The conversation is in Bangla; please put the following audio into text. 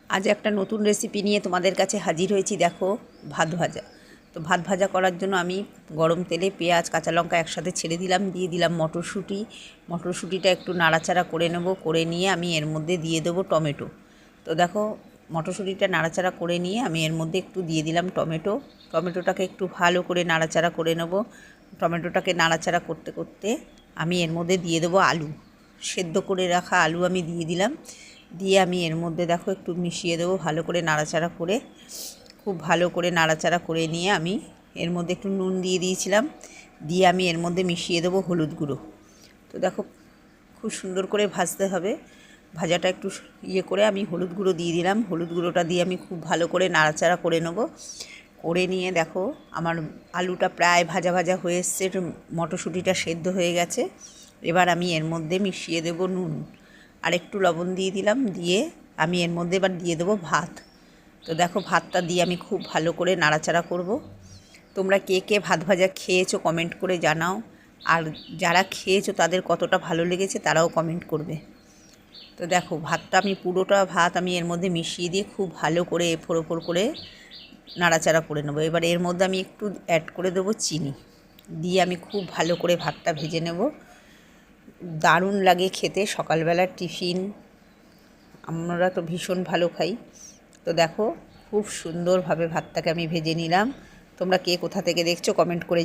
আজ একটা নতুন রেসিপি নিয়ে তোমাদের কাছে হাজির হয়েছি। দেখো, ভাত ভাজা। তো ভাত ভাজা করার জন্য আমি গরম তেলে পেঁয়াজ কাঁচা লঙ্কা একসাথে ছেড়ে দিলাম, দিয়ে দিলাম মটরশুঁটি। মটরশুঁটিটা একটু নাড়াচাড়া করে নেব, করে নিয়ে আমি এর মধ্যে দিয়ে দেবো টমেটো। তো দেখো, মটরশুঁটিটা নাড়াচাড়া করে নিয়ে আমি এর মধ্যে একটু দিয়ে দিলাম টমেটো। টমেটোটাকে একটু ভালো করে নাড়াচাড়া করে নেব। টমেটোটাকে নাড়াচাড়া করতে করতে আমি এর মধ্যে দিয়ে দেবো আলু। সেদ্ধ করে রাখা আলু আমি দিয়ে দিলাম। দিয়ে আমি এর মধ্যে দেখো একটু মিশিয়ে দেবো, ভালো করে নাড়াচাড়া করে, খুব ভালো করে নাড়াচাড়া করে নিয়ে আমি এর মধ্যে একটু নুন দিয়ে দিয়েছিলাম। দিয়ে আমি এর মধ্যে মিশিয়ে দেবো হলুদ গুঁড়ো। তো দেখো, খুব সুন্দর করে ভাজতে হবে। ভাজাটা একটু করে আমি হলুদ গুঁড়ো দিয়ে দিলাম। হলুদ গুঁড়োটা দিয়ে আমি খুব ভালো করে নাড়াচাড়া করে নেব। করে নিয়ে দেখো, আমার আলুটা প্রায় ভাজা ভাজা হয়ে এসছে, মটরশুঁটিটা সেদ্ধ হয়ে গেছে। এবার আমি এর মধ্যে মিশিয়ে দেবো নুন, আর একটু লবণ দিয়ে দিলাম। দিয়ে আমি এর মধ্যে এবার দিয়ে দেবো ভাত। তো দেখো, ভাতটা দিয়ে আমি খুব ভালো করে নাড়াচাড়া করব। তোমরা কে কে ভাত ভাজা খেয়েছো কমেন্ট করে জানাও, আর যারা খেয়েছো তাদের কতটা ভালো লেগেছে তারাও কমেন্ট করবে। তো দেখো, ভাতটা আমি পুরোটা ভাত আমি এর মধ্যে মিশিয়ে দিয়ে খুব ভালো করে এফোড় ওপর করে নাড়াচাড়া করে নেবো। এবার এর মধ্যে আমি একটু অ্যাড করে দেবো চিনি, দিয়ে আমি খুব ভালো করে ভাতটা ভেজে নেব। দারুণ লাগে খেতে, সকালবেলার টিফিন আমরা তো ভীষণ ভালো খাই। তো দেখো, খুব সুন্দরভাবে ভাতটাকে আমি ভেজে নিলাম। তোমরা কে কোথা থেকে দেখছো কমেন্ট করে